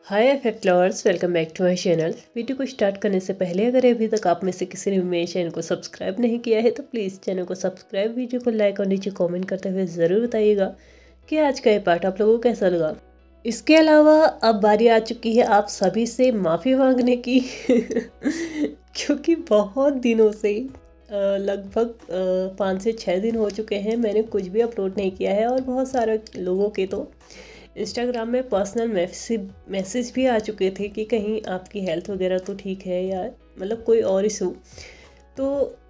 Hi effect lovers, welcome back to my channel. Video को start करने से पहले अगर अभी तक आप में से किसी ने मेरे चैनल को सब्सक्राइब नहीं किया है तो प्लीज़ चैनल को सब्सक्राइब, वीडियो को लाइक और नीचे कमेंट करते हुए ज़रूर बताइएगा कि आज का ये पार्ट आप लोगों को कैसा लगा। इसके अलावा अब बारी आ चुकी है आप सभी से माफ़ी मांगने की क्योंकि बहुत दिनों से लगभग 5 से 6 दिन हो चुके हैं मैंने कुछ भी अपलोड नहीं किया है और बहुत सारे लोगों के तो इंस्टाग्राम में पर्सनल मैसेज भी आ चुके थे कि कहीं आपकी हेल्थ वगैरह तो ठीक है या मतलब कोई और इशू। तो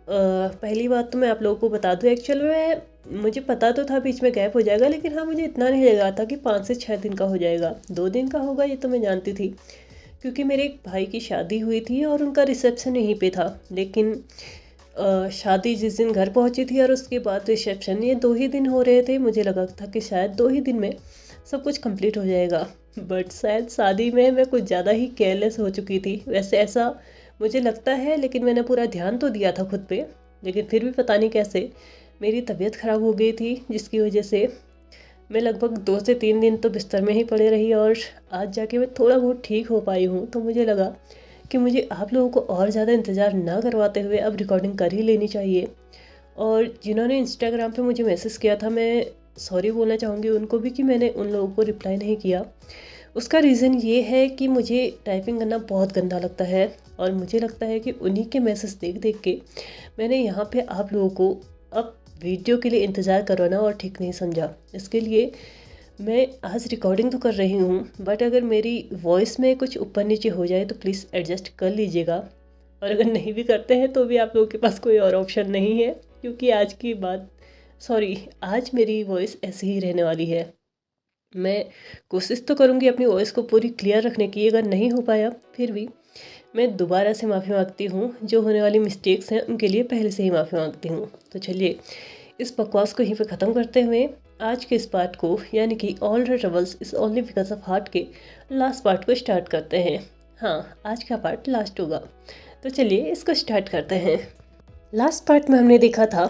पहली बात तो मैं आप लोगों को बता दूं, एक्चुअल में मुझे पता तो था बीच में गैप हो जाएगा, लेकिन हाँ मुझे इतना नहीं लगा था कि 5 से 6 दिन का हो जाएगा। 2 दिन का होगा ये तो मैं जानती थी, क्योंकि मेरे एक भाई की शादी हुई थी और उनका रिसेप्शन यहीं पे था। लेकिन शादी जिस दिन घर पहुंची थी और उसके बाद रिसेप्शन, ये 2 ही दिन हो रहे थे। मुझे लगा था कि शायद 2 ही दिन में सब कुछ कंप्लीट हो जाएगा, बट शायद शादी में मैं कुछ ज़्यादा ही केयरलेस हो चुकी थी। वैसे ऐसा मुझे लगता है, लेकिन मैंने पूरा ध्यान तो दिया था खुद पे, लेकिन फिर भी पता नहीं कैसे मेरी तबीयत ख़राब हो गई थी, जिसकी वजह से मैं लगभग 2 से 3 दिन तो बिस्तर में ही पड़े रही। और आज जाके मैं थोड़ा बहुत ठीक हो पाई हूँ। तो मुझे लगा कि मुझे आप लोगों को और ज़्यादा इंतज़ार ना करवाते हुए अब रिकॉर्डिंग कर ही लेनी चाहिए। और जिन्होंने इंस्टाग्राम पे मुझे मैसेज किया था, मैं सॉरी बोलना चाहूँगी उनको भी कि मैंने उन लोगों को रिप्लाई नहीं किया। उसका रीज़न ये है कि मुझे टाइपिंग करना बहुत गंदा लगता है और मुझे लगता है कि उन्हीं के मैसेज देख देख के मैंने यहाँ पे आप लोगों को अब वीडियो के लिए इंतज़ार करवाना और ठीक नहीं समझा। इसके लिए मैं आज रिकॉर्डिंग तो कर रही हूँ, बट अगर मेरी वॉइस में कुछ ऊपर नीचे हो जाए तो प्लीज़ एडजस्ट कर लीजिएगा। और अगर नहीं भी करते हैं तो भी आप लोगों के पास कोई और ऑप्शन नहीं है, क्योंकि आज मेरी वॉइस ऐसी ही रहने वाली है। मैं कोशिश तो करूँगी अपनी वॉइस को पूरी क्लियर रखने की। अगर नहीं हो पाया फिर भी मैं दोबारा से माफ़ी मांगती हूँ। जो होने वाली मिस्टेक्स हैं उनके लिए पहले से ही माफ़ी मांगती हूँ। तो चलिए इस बकवास को यहीं पे ख़त्म करते हुए आज के इस पार्ट को, यानी कि all the troubles is only because of heart के लास्ट पार्ट को स्टार्ट करते हैं। हाँ, आज का पार्ट लास्ट होगा, तो चलिए इसको स्टार्ट करते हैं। लास्ट पार्ट में हमने देखा था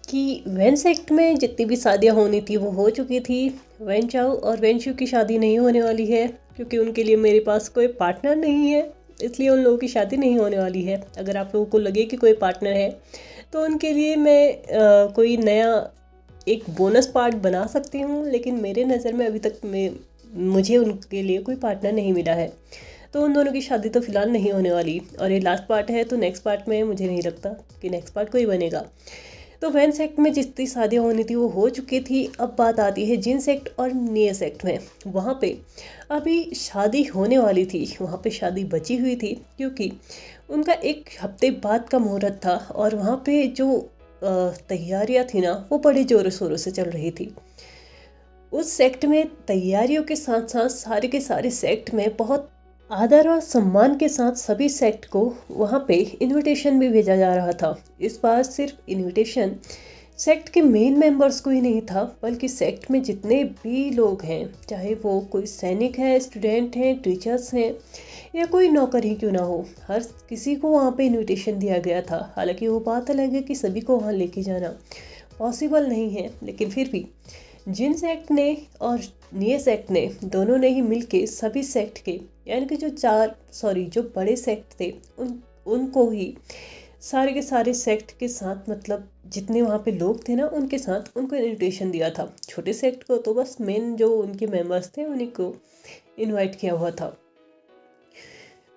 कि वेन सेक्ट में जितनी भी शादियाँ होनी थी वो हो चुकी थी। वेन चाओ और वेन शू की शादी नहीं होने वाली है, क्योंकि उनके लिए मेरे पास कोई पार्टनर नहीं है, इसलिए उन लोगों की शादी नहीं होने वाली है। अगर आप लोगों को लगे कि कोई पार्टनर है तो उनके लिए मैं कोई नया एक बोनस पार्ट बना सकती हूँ, लेकिन मेरे नज़र में अभी तक मुझे उनके लिए कोई पार्टनर नहीं मिला है। तो उन दोनों की शादी तो फिलहाल नहीं होने वाली। और ये लास्ट पार्ट है, तो नेक्स्ट पार्ट में मुझे नहीं लगता कि नेक्स्ट पार्ट कोई बनेगा। तो वैन सेक्ट में जितनी शादियाँ होनी थी वो हो चुकी थी। अब बात आती है जिन सेक्ट और निये सेक्ट में। वहाँ पे अभी शादी होने वाली थी, वहाँ पे शादी बची हुई थी, क्योंकि उनका 1 हफ्ते बाद का मुहूर्त था। और वहाँ पे जो तैयारियाँ थी ना, वो बड़े ज़ोरों शोरों से चल रही थी। उस सेक्ट में तैयारियों के साथ साथ सारे के सारे सेक्ट में बहुत आदर और सम्मान के साथ सभी सेक्ट को वहाँ पे इनविटेशन भी भेजा जा रहा था। इस बार सिर्फ इनविटेशन सेक्ट के मेन मेंबर्स को ही नहीं था, बल्कि सेक्ट में जितने भी लोग हैं, चाहे वो कोई सैनिक है, स्टूडेंट हैं, टीचर्स हैं या कोई नौकर ही क्यों ना हो, हर किसी को वहाँ पे इनविटेशन दिया गया था। हालांकि वो बात अलग है कि सभी को वहाँ लेके जाना पॉसिबल नहीं है, लेकिन फिर भी जिन सेक्ट ने और निये सेक्ट ने दोनों ने ही मिलके सभी सेक्ट के, यानी कि जो बड़े सेक्ट थे उनको ही सारे के सारे सेक्ट के साथ, मतलब जितने वहाँ पे लोग थे ना उनके साथ उनको इनविटेशन दिया था। छोटे सेक्ट को तो बस मेन जो उनके मेंबर्स थे उन्हीं को इनवाइट किया हुआ था।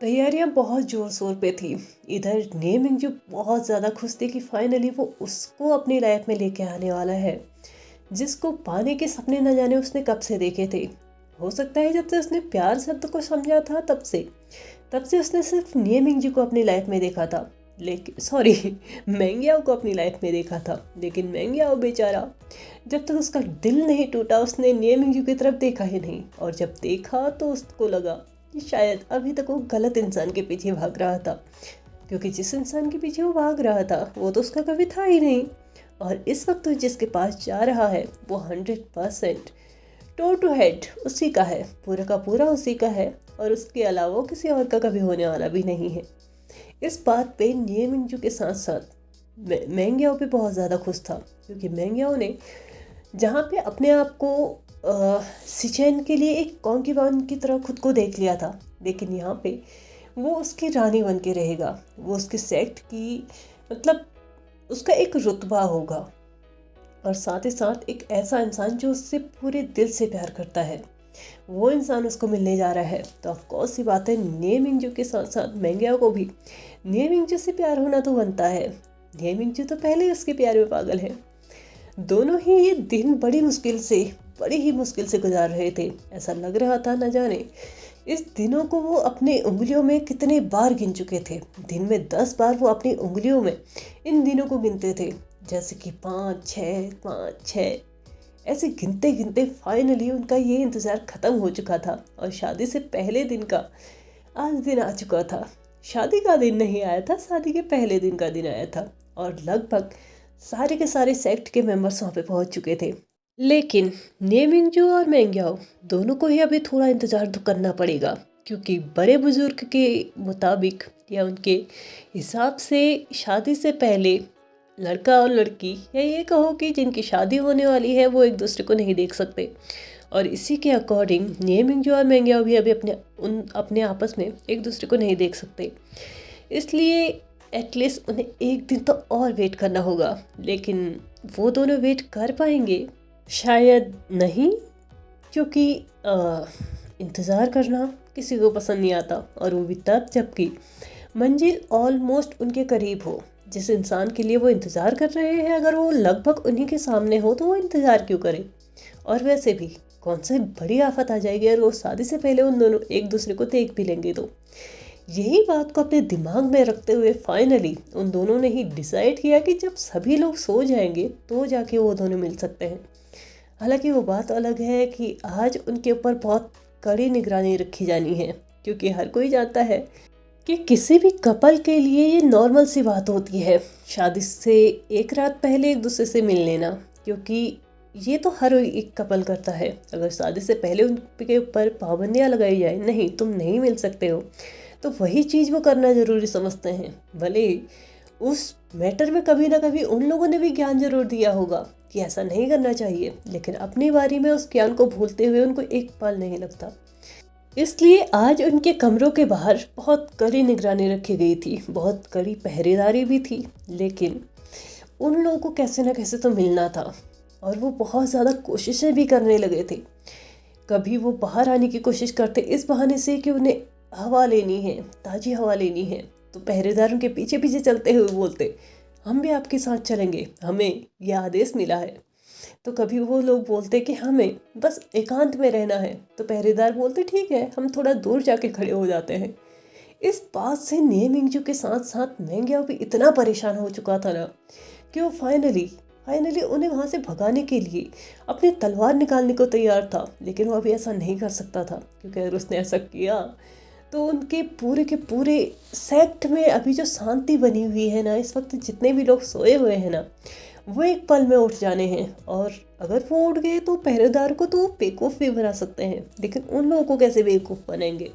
तैयारियां बहुत ज़ोर शोर पे थी। इधर नेमिंग जो बहुत ज़्यादा खुश थी कि फाइनली वो उसको अपनी लाइफ में लेके आने वाला है, जिसको पाने के सपने न जाने उसने कब से देखे थे। हो सकता है जब से उसने प्यार शब्द को समझा था तब से उसने सिर्फ नियमिंग जी को अपनी लाइफ में देखा था, लेकिन मैंग्याओ को अपनी लाइफ में देखा था। लेकिन मैंग्याओ बेचारा, जब तक उसका दिल नहीं टूटा उसने नियमिंग जी की तरफ देखा ही नहीं। और जब देखा तो उसको लगा कि शायद अभी तक वो गलत इंसान के पीछे भाग रहा था, क्योंकि जिस इंसान के पीछे वो भाग रहा था वो तो उसका कभी था ही नहीं। और इस वक्त तो जिसके पास जा रहा है वो 100% टो टू हेड उसी का है, पूरा का पूरा उसी का है, और उसके अलावा किसी और का कभी होने वाला भी नहीं है। इस बात पे नियमिंजू के साथ साथ मैंग्याओ भी बहुत ज़्यादा खुश था, क्योंकि मैंग्याओ ने जहाँ पे अपने आप को सिचेन के लिए एक कॉन्किवान की तरह खुद को देख लिया था, लेकिन यहाँ पे वो उसकी रानी बन के रहेगा। वो उसके सेक्ट की मतलब उसका एक रुतबा होगा, और साथ ही साथ एक ऐसा इंसान जो उससे पूरे दिल से प्यार करता है, वो इंसान उसको मिलने जा रहा है। तो ऑफकोर्स सी बात है, ने मिंगजू के साथ साथ मेंग्याओ को भी ने मिंगजू से प्यार होना तो बनता है। ने मिंगजू तो पहले ही उसके प्यार में पागल है। दोनों ही ये दिन बड़ी ही मुश्किल से गुजार रहे थे। ऐसा लग रहा था न जाने इस दिनों को वो अपनी उंगलियों में कितने बार गिन चुके थे। दिन में 10 बार वो अपनी उंगलियों में इन दिनों को गिनते थे, जैसे कि 5 6 ऐसे गिनते गिनते फाइनली उनका ये इंतज़ार ख़त्म हो चुका था, और शादी से पहले दिन का आज दिन आ चुका था। शादी का दिन नहीं आया था, शादी के पहले दिन का दिन आया था, और लगभग सारे के सारे सेक्ट के मेंबर्स वहाँ पे पहुँच चुके थे। लेकिन ने मिंगजू और मेंग्याओ दोनों को ही अभी थोड़ा इंतज़ार तो करना पड़ेगा, क्योंकि बड़े बुजुर्ग के मुताबिक या उनके हिसाब से शादी से पहले लड़का और लड़की, या ये कहो कि जिनकी शादी होने वाली है, वो एक दूसरे को नहीं देख सकते। और इसी के अकॉर्डिंग ने मिंगजू और मेंग्याओ भी अभी अपने आपस में एक दूसरे को नहीं देख सकते। इसलिए एटलीस्ट उन्हें एक दिन तो और वेट करना होगा। लेकिन वो दोनों वेट कर पाएंगे? शायद नहीं, क्योंकि इंतज़ार करना किसी को पसंद नहीं आता, और वो भी तब जबकि मंजिल ऑलमोस्ट उनके करीब हो। जिस इंसान के लिए वो इंतज़ार कर रहे हैं, अगर वो लगभग उन्हीं के सामने हो तो वो इंतज़ार क्यों करे। और वैसे भी कौन सी बड़ी आफत आ जाएगी अगर वो शादी से पहले उन दोनों एक दूसरे को देख भी लेंगे तो। यही बात को अपने दिमाग में रखते हुए फाइनली उन दोनों ने ही डिसाइड किया कि जब सभी लोग सो जाएंगे तो जाके वो दोनों मिल सकते हैं। हालांकि वो बात अलग है कि आज उनके ऊपर बहुत कड़ी निगरानी रखी जानी है, क्योंकि हर कोई जानता है कि किसी भी कपल के लिए ये नॉर्मल सी बात होती है शादी से एक रात पहले एक दूसरे से मिल लेना, क्योंकि ये तो हर एक कपल करता है। अगर शादी से पहले उनके ऊपर पाबंदियाँ लगाई जाए, नहीं तुम नहीं मिल सकते हो, तो वही चीज़ वो करना ज़रूरी समझते हैं। भले उस मैटर में कभी ना कभी उन लोगों ने भी ज्ञान जरूर दिया होगा कि ऐसा नहीं करना चाहिए, लेकिन अपनी बारी में उस ज्ञान को भूलते हुए उनको एक पल नहीं लगता। इसलिए आज उनके कमरों के बाहर बहुत कड़ी निगरानी रखी गई थी, बहुत कड़ी पहरेदारी भी थी। लेकिन उन लोगों को कैसे ना कैसे तो मिलना था, और वो बहुत ज़्यादा कोशिशें भी करने लगे थे। कभी वो बाहर आने की कोशिश करते इस बहाने से कि उन्हें हवा लेनी है, ताज़ी हवा लेनी है, तो पहरेदारों के पीछे पीछे चलते हुए बोलते हम भी आपके साथ चलेंगे, हमें यह आदेश मिला है। तो कभी वो लोग बोलते कि हमें बस एकांत में रहना है, तो पहरेदार बोलते ठीक है, हम थोड़ा दूर जाके खड़े हो जाते हैं। इस बात से ने मिंगजू के साथ साथ मेंग्याओ भी इतना परेशान हो चुका था ना कि वो फाइनली उन्हें वहाँ से भगाने के लिए अपनी तलवार निकालने को तैयार था। लेकिन वो अभी ऐसा नहीं कर सकता था, क्योंकि अगर उसने ऐसा किया तो उनके पूरे के पूरे सेक्ट में अभी जो शांति बनी हुई है ना, इस वक्त जितने भी लोग सोए हुए हैं ना, वो एक पल में उठ जाने हैं। और अगर वो उठ गए तो पहरेदार को तो वो बेवकूफ़ भी बना सकते हैं, लेकिन उन लोगों को कैसे बेवकूफ़ बनाएंगे।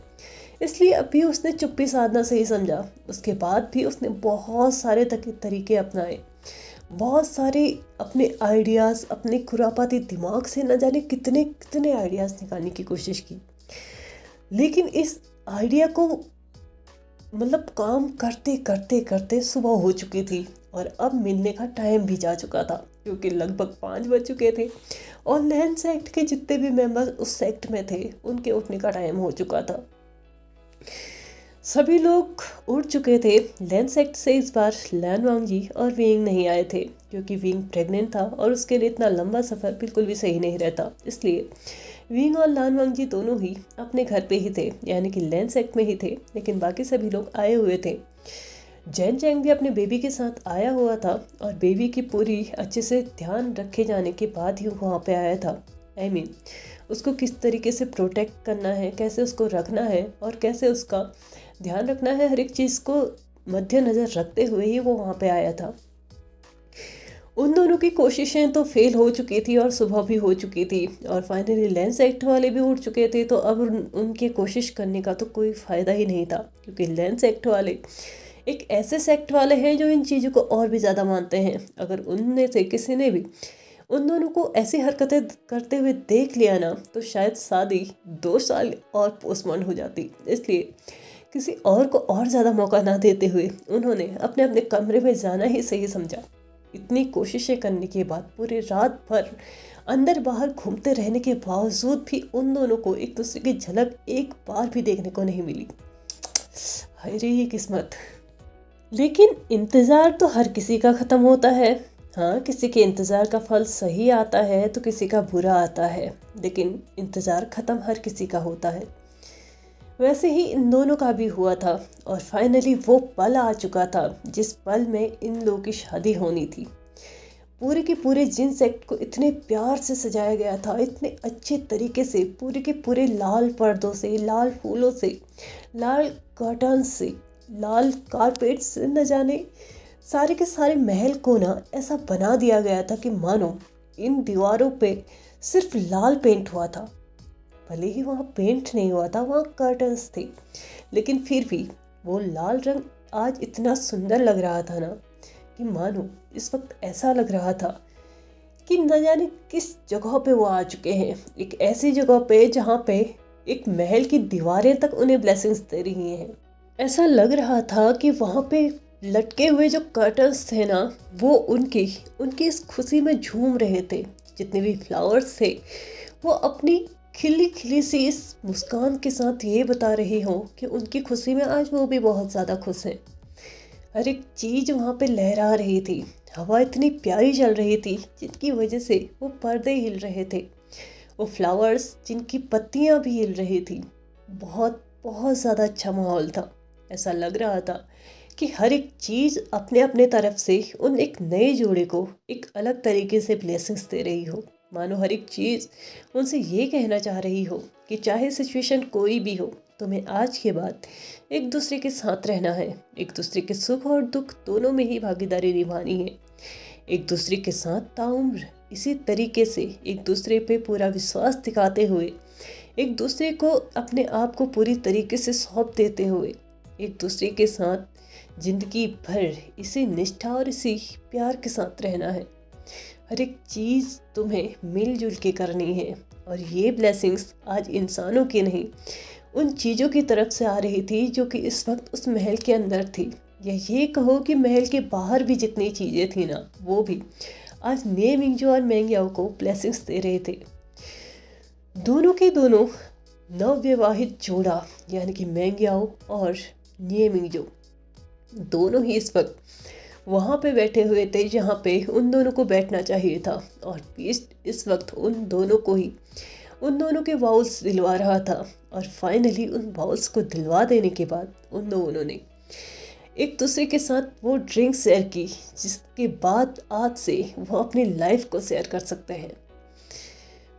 इसलिए अभी उसने चुप्पी साधना सही समझा। उसके बाद भी उसने बहुत सारे तरीके अपनाए, बहुत सारे अपने आइडियाज़, अपने खुरापाती दिमाग से न जाने कितने कितने आइडियाज़ निकालने की कोशिश की। लेकिन इस आइडिया को मतलब काम करते करते करते सुबह हो चुकी थी, और अब मिलने का टाइम भी जा चुका था, क्योंकि लगभग 5 बज चुके थे, और लैन सेक्ट के जितने भी मेंबर्स उस सेक्ट में थे उनके उठने का टाइम हो चुका था। सभी लोग उठ चुके थे। लैन सेक्ट से इस बार लैन वांगजी और विंग नहीं आए थे, क्योंकि विंग प्रेग्नेंट था और उसके लिए इतना लंबा सफ़र बिल्कुल भी सही नहीं रहता। इसलिए विंग और लान वांगजी दोनों ही अपने घर पे ही थे, यानी कि लैन सेक्ट में ही थे। लेकिन बाकी सभी लोग आए हुए थे। जैन चैंग भी अपने बेबी के साथ आया हुआ था, और बेबी की पूरी अच्छे से ध्यान रखे जाने के बाद ही वहाँ पे आया था। उसको किस तरीके से प्रोटेक्ट करना है, कैसे उसको रखना है, और कैसे उसका ध्यान रखना है, हर एक चीज़ को मद्देनज़र रखते हुए ही वो वहाँ पे आया था। उन दोनों की कोशिशें तो फेल हो चुकी थी और सुबह भी हो चुकी थी, और फाइनली लैन सेक्ट वाले भी उठ चुके थे। तो अब उनकी कोशिश करने का तो कोई फ़ायदा ही नहीं था, क्योंकि लैन सेक्ट वाले एक ऐसे सेक्ट वाले हैं जो इन चीज़ों को और भी ज़्यादा मानते हैं। अगर उनमें से किसी ने भी उन दोनों को ऐसी हरकतें करते हुए देख लिया ना तो शायद शादी 2 साल और पोस्टपोन हो जाती। इसलिए किसी और को और ज़्यादा मौका ना देते हुए उन्होंने अपने अपने कमरे में जाना ही सही समझा। इतनी कोशिशें करने के बाद, पूरी रात भर अंदर बाहर घूमते रहने के बावजूद भी उन दोनों को एक दूसरे की झलक एक बार भी देखने को नहीं मिली। हाय रे ये किस्मत। लेकिन इंतज़ार तो हर किसी का ख़त्म होता है। हाँ, किसी के इंतज़ार का फल सही आता है तो किसी का बुरा आता है, लेकिन इंतज़ार ख़त्म हर किसी का होता है। वैसे ही इन दोनों का भी हुआ था और फाइनली वो पल आ चुका था जिस पल में इन लोगों की शादी होनी थी। पूरे के पूरे जिन सेट को इतने प्यार से सजाया गया था, इतने अच्छे तरीके से, पूरे के पूरे लाल पर्दों से, लाल फूलों से, लाल कर्टन से, लाल कारपेट से, न जाने सारे के सारे महल को ना ऐसा बना दिया गया था कि मानो इन दीवारों पे सिर्फ लाल पेंट हुआ था। भले ही वहाँ पेंट नहीं हुआ था, वहाँ कर्टन्स थे, लेकिन फिर भी वो लाल रंग आज इतना सुंदर लग रहा था ना कि मानो इस वक्त ऐसा लग रहा था कि न जाने किस जगह पे वो आ चुके हैं। एक ऐसी जगह पे जहाँ पे एक महल की दीवारें तक उन्हें ब्लेसिंग्स दे रही हैं। ऐसा लग रहा था कि वहाँ पे लटके हुए जो कर्टन्स थे ना, वो उनकी इस खुशी में झूम रहे थे। जितने भी फ्लावर्स थे वो अपनी खिली खिली सी इस मुस्कान के साथ ये बता रहे हो कि उनकी खुशी में आज वो भी बहुत ज़्यादा खुश हैं। हर एक चीज़ वहाँ पे लहरा रही थी, हवा इतनी प्यारी चल रही थी जिनकी वजह से वो पर्दे हिल रहे थे, वो फ्लावर्स जिनकी पत्तियाँ भी हिल रही थी। बहुत बहुत ज़्यादा अच्छा माहौल था। ऐसा लग रहा था कि हर एक चीज़ अपने अपने तरफ से उन एक नए जोड़े को एक अलग तरीके से ब्लेसिंग्स दे रही हो। मानो हर एक चीज़ उनसे ये कहना चाह रही हो कि चाहे सिचुएशन कोई भी हो, तुम्हें आज के बाद एक दूसरे के साथ रहना है, एक दूसरे के सुख और दुख दोनों में ही भागीदारी निभानी है, एक दूसरे के साथ ताउम्र इसी तरीके से एक दूसरे पे पूरा विश्वास दिखाते हुए, एक दूसरे को अपने आप को पूरी तरीके से सौंप देते हुए, एक दूसरे के साथ जिंदगी भर इसी निष्ठा और इसी प्यार के साथ रहना है। हर एक चीज़ तुम्हें मिलजुल के करनी है। और ये ब्लेसिंग्स आज इंसानों की नहीं, उन चीज़ों की तरफ से आ रही थी जो कि इस वक्त उस महल के अंदर थी, या ये कहो कि महल के बाहर भी जितनी चीज़ें थी ना, वो भी आज ने मिंगजो और मेंगयाओ को ब्लेसिंग्स दे रहे थे। दोनों के दोनों नवविवाहित जोड़ा यानी कि मेंगयाओ और ने मिंगजो दोनों ही इस वक्त वहाँ पे बैठे हुए थे जहाँ पे उन दोनों को बैठना चाहिए था, और बीस्ट इस वक्त उन दोनों के वाउल्स दिलवा रहा था। और फाइनली उन वाउल्स को दिलवा देने के बाद उन दोनों ने एक दूसरे के साथ वो ड्रिंक शेयर की जिसके बाद आज से वो अपनी लाइफ को शेयर कर सकते हैं।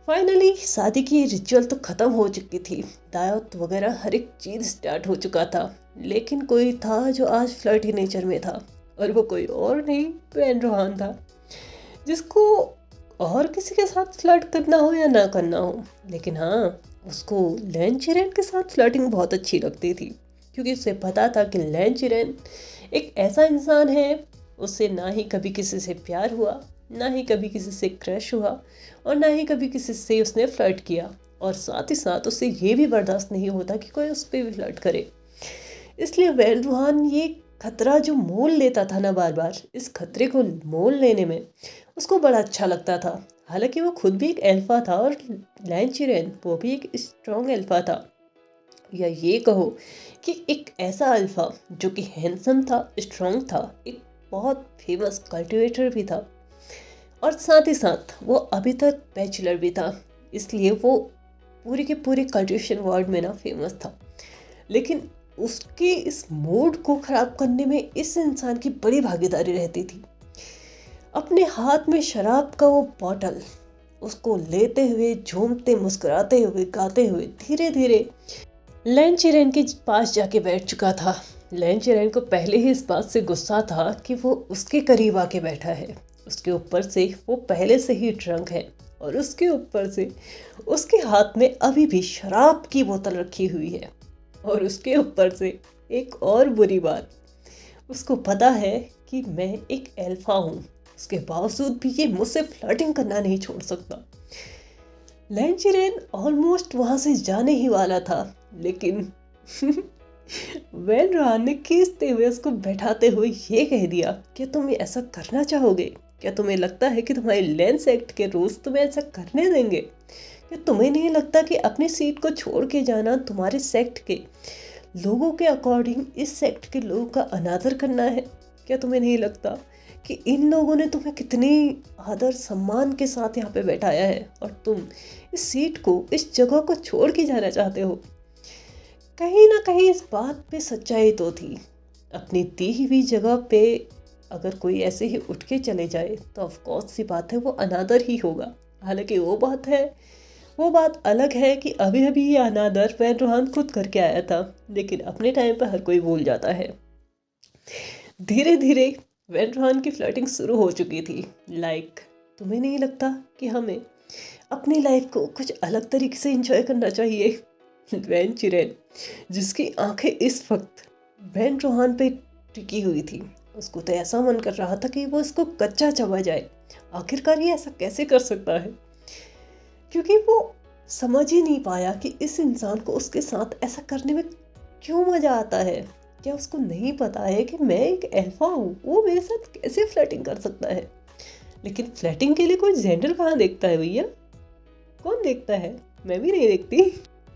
फाइनली शादी की रिचुअल तो ख़त्म हो चुकी थी, दावत वगैरह हर एक चीज़ स्टार्ट हो चुका था, लेकिन कोई था जो आज फ्लर्टी नेचर में था, और वो कोई और नहीं वैन रोहान था, जिसको और किसी के साथ फ्लर्ट करना हो या ना करना हो, लेकिन हाँ उसको लैन चिरेन के साथ फ्लर्टिंग बहुत अच्छी लगती थी, क्योंकि उसे पता था कि लैन चिरेन एक ऐसा इंसान है, उससे ना ही कभी किसी से प्यार हुआ, ना ही कभी किसी से क्रश हुआ, और ना ही कभी किसी से उसने फ्लर्ट किया, और साथ ही साथ उससे ये भी बर्दाश्त नहीं होता कि कोई उस पर भी फ्लर्ट करे। इसलिए वैन रोहान ये खतरा जो मोल लेता था ना बार बार, इस खतरे को मोल लेने में उसको बड़ा अच्छा लगता था। हालांकि वो खुद भी एक अल्फा था और लैन चिरेन वो भी एक स्ट्रॉन्ग अल्फा था, या ये कहो कि एक ऐसा अल्फा जो कि हैंडसम था, स्ट्रॉन्ग था, एक बहुत फेमस कल्टिवेटर भी था, और साथ ही साथ वो अभी तक बैचलर भी था, इसलिए वो पूरे के पूरे कल्टिवेशन वर्ल्ड में ना फेमस था। लेकिन उसके इस मूड को ख़राब करने में इस इंसान की बड़ी भागीदारी रहती थी। अपने हाथ में शराब का वो बॉटल उसको लेते हुए, झूमते मुस्कुराते हुए, गाते हुए धीरे धीरे लैन चिरेन के पास जाके बैठ चुका था। लैन चिरेन को पहले ही इस बात से गुस्सा था कि वो उसके करीब आके बैठा है, उसके ऊपर से वो पहले से ही ड्रंक है, और उसके ऊपर से उसके हाथ में अभी भी शराब की बोतल रखी हुई है, और उसके ऊपर से एक और बुरी बात, उसको पता है कि मैं एक अल्फा हूँ, उसके बावजूद भी ये मुझसे फ्लर्टिंग करना नहीं छोड़ सकता। लैन चिरेन ऑलमोस्ट वहां से जाने ही वाला था, लेकिन वैन रोहान ने खींचते हुए उसको बैठाते हुए ये कह दिया, क्या तुम ऐसा करना चाहोगे? क्या तुम्हें लगता है कि तुम्हारे लेंस एक्ट के रूल्स तुम्हें ऐसा करने देंगे? क्या तुम्हें नहीं लगता कि अपनी सीट को छोड़ के जाना तुम्हारे सेक्ट के लोगों के अकॉर्डिंग इस सेक्ट के लोगों का अनादर करना है? क्या तुम्हें नहीं लगता कि इन लोगों ने तुम्हें कितनी आदर सम्मान के साथ यहाँ पे बैठाया है और तुम इस सीट को, इस जगह को छोड़ के जाना चाहते हो? कहीं ना कहीं इस बात पे सच्चाई तो थी। अपनी दी हुई जगह पे अगर कोई ऐसे ही उठ के चले जाए तो ऑफकोर्स सी बात है वो अनादर ही होगा। हालांकि वो बात अलग है कि अभी अभी ये अनादर वैन रोहान खुद करके आया था, लेकिन अपने टाइम पर हर कोई भूल जाता है। धीरे धीरे वैन रोहान की फ्लर्टिंग शुरू हो चुकी थी। तुम्हें नहीं लगता कि हमें अपनी लाइफ को कुछ अलग तरीके से एंजॉय करना चाहिए? वैन चिरेन, जिसकी आंखें इस वक्त वैन रोहान पे टिकी हुई थी, उसको तो ऐसा मन कर रहा था कि वो इसको कच्चा चबा जाए। आखिरकार ये ऐसा कैसे कर सकता है? क्योंकि वो समझ ही नहीं पाया कि इस इंसान को उसके साथ ऐसा करने में क्यों मजा आता है। क्या उसको नहीं पता है कि मैं एक अल्फा हूँ? वो मेरे साथ कैसे फ्लर्टिंग कर सकता है? लेकिन फ्लर्टिंग के लिए कोई जेंडर कहाँ देखता है भैया? कौन देखता है? मैं भी नहीं देखती।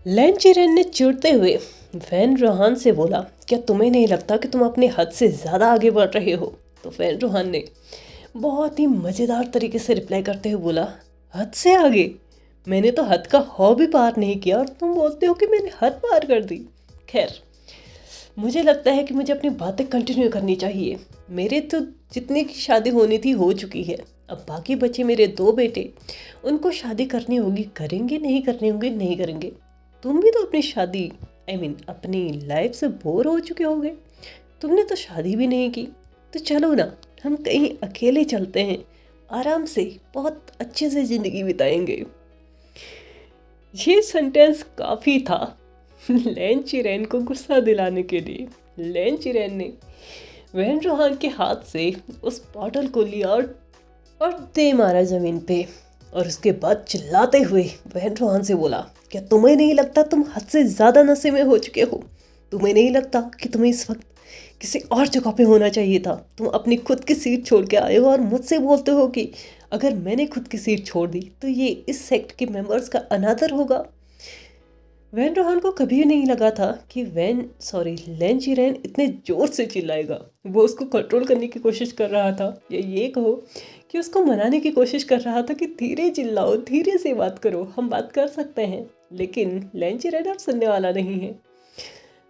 लैन चिरेन ने चिढ़ते हुए वैन रोहान से बोला, क्या तुम्हें नहीं लगता कि तुम अपने हद से ज़्यादा आगे बढ़ रहे हो? तो वैन रोहान ने बहुत ही मज़ेदार तरीके से रिप्लाई करते हुए बोला, हद से आगे? मैंने तो हद का हौ भी पार नहीं किया और तुम बोलते हो कि मैंने हद पार कर दी। खैर, मुझे लगता है कि मुझे अपनी बातें कंटिन्यू करनी चाहिए। मेरे तो जितने की शादी होनी थी हो चुकी है। अब बाकी बचे मेरे 2 बेटे, उनको शादी करनी होगी, करेंगे, नहीं करनी होगी, नहीं करेंगे। तुम भी तो अपनी शादी अपनी लाइफ से बोर हो चुके होगे। तुमने तो शादी भी नहीं की, तो चलो ना हम कहीं अकेले चलते हैं, आराम से बहुत अच्छे से ज़िंदगी बिताएंगे। ये सेंटेंस काफ़ी था लैन चिरेन को गुस्सा दिलाने के लिए। लैन चिरेन ने वैन रोहान के हाथ से उस बॉटल को लिया और दे मारा ज़मीन पे, और उसके बाद चिल्लाते हुए वैन रोहान से बोला, क्या तुम्हें नहीं लगता तुम हद से ज़्यादा नशे में हो चुके हो? तुम्हें नहीं लगता कि तुम्हें इस वक्त किसी और जगह पे होना चाहिए था? तुम अपनी खुद की सीट छोड़ के आए हो और मुझसे बोलते हो कि अगर मैंने खुद की सीट छोड़ दी तो ये इस सेक्ट के मेंबर्स का अनादर होगा। वैन रोहान को कभी नहीं लगा था कि लैन चिरेन इतने जोर से चिल्लाएगा। वो उसको कंट्रोल करने की कोशिश कर रहा था, या ये कहो कि उसको मनाने की कोशिश कर रहा था कि धीरे चिल्लाओ, धीरे से बात करो, हम बात कर सकते हैं। लेकिन लैन चिरेन अब सुनने वाला नहीं है।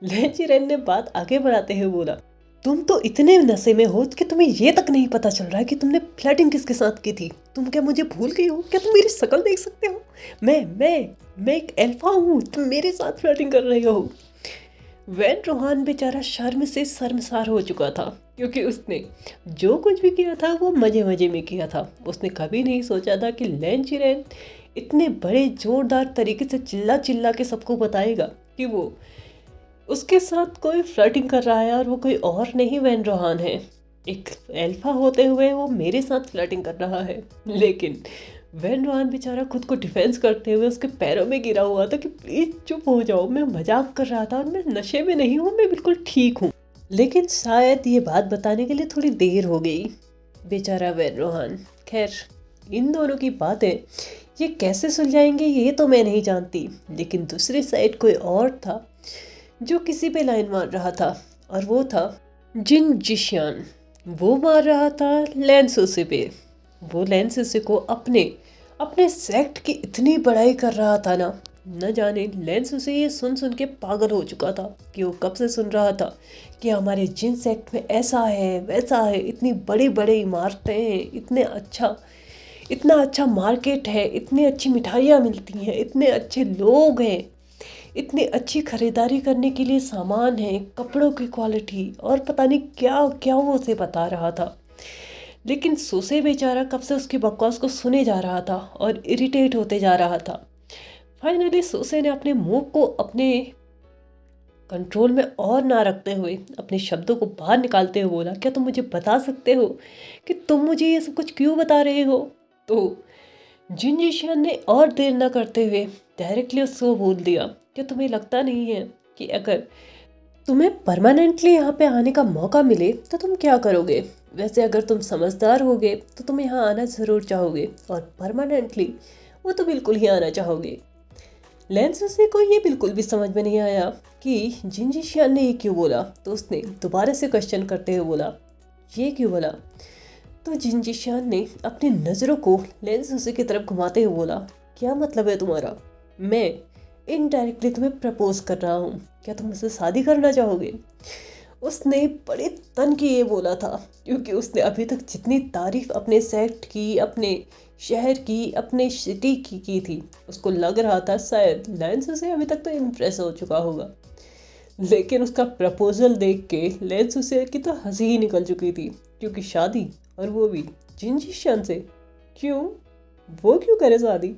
लैन चिरेन ने बात आगे बढ़ाते हुए बोला, तुम तो इतने नशे में हो कि तुम्हें ये तक नहीं पता चल रहा है कि तुमने फ्लर्टिंग किसके साथ की थी। तुम क्या मुझे भूल गई हो? क्या तुम मेरी शक्ल देख सकते हो? मैं एक अल्फा हूँ, तुम मेरे साथ फ्लर्टिंग कर रहे हो। वैन रोहान बेचारा शर्म से शर्मसार हो चुका था, क्योंकि उसने जो कुछ भी किया था वो मजे मजे में किया था। उसने कभी नहीं सोचा था कि लैन चिरेन इतने बड़े जोरदार तरीके से चिल्ला चिल्ला के सबको बताएगा कि वो उसके साथ कोई फ्लर्टिंग कर रहा है, और वो कोई और नहीं वैन रोहान है। एक अल्फा होते हुए वो मेरे साथ फ्लर्टिंग कर रहा है। लेकिन वैन रोहान बेचारा खुद को डिफेंस करते हुए उसके पैरों में गिरा हुआ था कि प्लीज़ चुप हो जाओ, मैं मजाक कर रहा था और मैं नशे में नहीं हूँ, मैं बिल्कुल ठीक हूँ। लेकिन शायद ये बात बताने के लिए थोड़ी देर हो गई। बेचारा वैन रोहान। खैर, इन दोनों की बातें ये कैसे सुलझाएंगे ये तो मैं नहीं जानती, लेकिन दूसरी साइड कोई और था जो किसी पे लाइन मार रहा था, और वो था जिन जिशियान। वो मार रहा था लैन सोसे पे। वो लैन सोसे को अपने सेक्ट की इतनी बड़ाई कर रहा था ना, न जाने लैन सोसे ये सुन सुन के पागल हो चुका था कि वो कब से सुन रहा था कि हमारे जिन सेक्ट में ऐसा है वैसा है, इतनी बड़ी बड़ी इमारतें हैं, इतना अच्छा मार्केट है, इतनी अच्छी मिठाइयाँ मिलती हैं, इतने अच्छे लोग हैं, इतनी अच्छी खरीदारी करने के लिए सामान है, कपड़ों की क्वालिटी, और पता नहीं क्या क्या वो उसे बता रहा था। लेकिन सोसे बेचारा कब से उसकी बकवास को सुने जा रहा था और इरिटेट होते जा रहा था। फाइनली सोसे ने अपने मुंह को अपने कंट्रोल में और ना रखते हुए अपने शब्दों को बाहर निकालते हुए बोला, क्या तुम मुझे बता सकते हो कि तुम मुझे ये सब कुछ क्यों बता रहे हो? तो जिन जिशियन ने और देर ना करते हुए डायरेक्टली उसको बोल दिया, क्या तुम्हें लगता नहीं है कि अगर तुम्हें परमानेंटली यहाँ पे आने का मौका मिले तो तुम क्या करोगे? वैसे अगर तुम समझदार होगे तो तुम यहाँ आना ज़रूर चाहोगे, और परमानेंटली वो तो बिल्कुल ही आना चाहोगे। लेंसुसे को ये बिल्कुल भी समझ में नहीं आया कि जिनजिशियान ने ये क्यों बोला, तो उसने दोबारा से क्वेश्चन करते हुए बोला, ये क्यों बोला? तो जिनजिशियान ने अपनी नज़रों को लेंसुसे की तरफ घुमाते हुए बोला, क्या मतलब है तुम्हारा? मैं इनडायरेक्टली तुम्हें प्रपोज कर रहा हूँ, क्या तुम मुझसे शादी करना चाहोगे? उसने बड़े तन की ये बोला था, क्योंकि उसने अभी तक जितनी तारीफ अपने सेट की, अपने शहर की, अपने सिटी की थी, उसको लग रहा था शायद लेंस से अभी तक तो इम्प्रेस हो चुका होगा। लेकिन उसका प्रपोजल देख के लेंस से की तो हंसी ही निकल चुकी थी, क्योंकि शादी, और वो भी जिनजिशियान से। क्यों? वो क्यों करे शादी?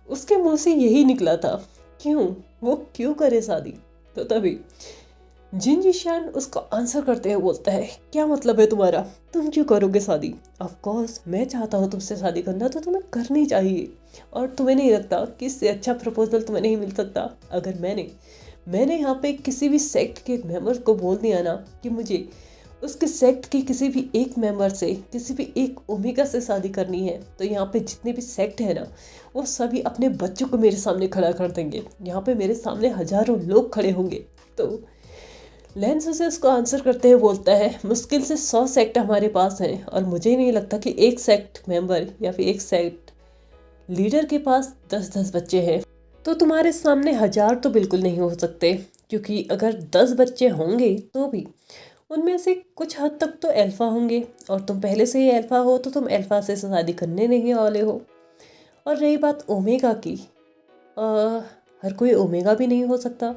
उसके मुंह से यही निकला था, क्यों? वो क्यों करे शादी? तो तभी जिनजिशियान उसको आंसर करते हुए बोलता है, क्या मतलब है तुम्हारा? तुम क्यों करोगे शादी? ऑफ कोर्स मैं चाहता हूँ तुमसे शादी करना, तो तुम्हें करनी चाहिए। और तुम्हें नहीं लगता कि इससे अच्छा प्रपोजल तुम्हें नहीं मिल सकता? अगर मैंने यहाँ पे किसी भी सेक्ट के मेंबर को बोल दिया ना कि मुझे उसके सेक्ट के किसी भी एक मेंबर से, किसी भी एक ओमेगा से शादी करनी है, तो यहाँ पे जितने भी सेक्ट है ना, वो सभी अपने बच्चों को मेरे सामने खड़ा कर देंगे। यहाँ पे मेरे सामने हजारों लोग खड़े होंगे। तो लेंस उसे उसको आंसर करते हुए बोलता है, मुश्किल से 100 सेक्ट हमारे पास हैं, और मुझे नहीं लगता कि एक सेक्ट मेंबर या फिर एक सेक्ट लीडर के पास 10-10 बच्चे हैं। तो तुम्हारे सामने 1000 तो बिल्कुल नहीं हो सकते, क्योंकि अगर 10 बच्चे होंगे तो भी उनमें से कुछ हद तक तो अल्फा होंगे, और तुम पहले से ही अल्फा हो, तो तुम अल्फा से शादी करने नहीं वाले हो। और रही बात ओमेगा की, हर कोई ओमेगा भी नहीं हो सकता,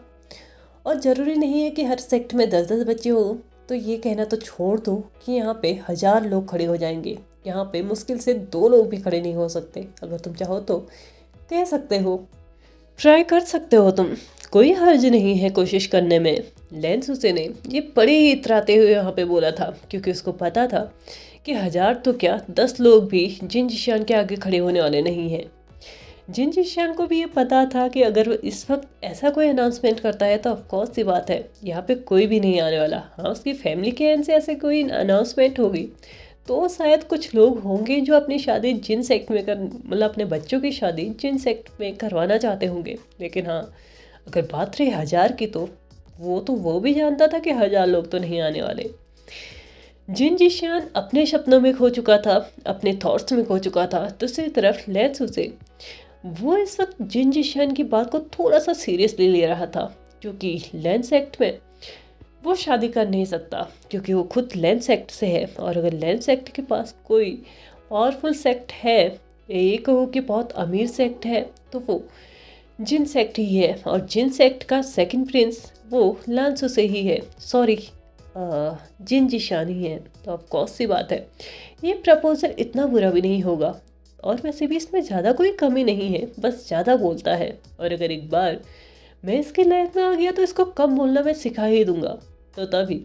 और ज़रूरी नहीं है कि हर सेक्ट में 10-10 बच्चे हों। तो ये कहना तो छोड़ दो कि यहाँ पे 1000 लोग खड़े हो जाएंगे। यहाँ पे मुश्किल से 2 लोग भी खड़े नहीं हो सकते। अगर तुम चाहो तो कह सकते हो, ट्राई कर सकते हो तुम, कोई हर्ज नहीं है कोशिश करने में। लेंसुसे ने ये बड़े ही इतराते हुए यहाँ पे बोला था, क्योंकि उसको पता था कि 1000 तो क्या 10 लोग भी जिनजिशियान के आगे खड़े होने वाले नहीं हैं। जिनजिशियान को भी ये पता था कि अगर वो इस वक्त ऐसा कोई अनाउंसमेंट करता है तो ऑफकोर्स सी बात है, यहाँ पे कोई भी नहीं आने वाला। हाँ, उसकी फैमिली के एंड से ऐसे कोई अनाउंसमेंट होगी तो शायद कुछ लोग होंगे जो अपनी शादी जिन सेक्ट में मतलब अपने बच्चों की शादी जिन सेक्ट में करवाना चाहते होंगे। लेकिन हाँ, अगर बात रही 1000 की, तो वो भी जानता था कि 1000 लोग तो नहीं आने वाले। जिनजिशियान अपने सपनों में खो चुका था, अपने थॉट्स में खो चुका था। दूसरी तरफ लेंसुसे, वो इस वक्त जिनजिशियान की बात को थोड़ा सा सीरियसली ले रहा था, क्योंकि लेंस एक्ट में वो शादी कर नहीं सकता, क्योंकि वो खुद लेंस एक्ट से है। और अगर लेंस एक्ट के पास कोई पावरफुल सेक्ट है, ये कहो कि बहुत अमीर सेक्ट है, तो वो जिन सेक्ट ही है। और जिन सेक्ट का सेकंड प्रिंस वो लांसो से ही है, सॉरी जिनजिशियान ही है। तो ऑफकोर्स सी बात है, ये प्रपोजल इतना बुरा भी नहीं होगा। और वैसे भी इसमें ज़्यादा कोई कमी नहीं है, बस ज़्यादा बोलता है। और अगर एक बार मैं इसकी लाइफ में आ गया तो इसको कम बोलना मैं सिखा ही दूंगा। तो तभी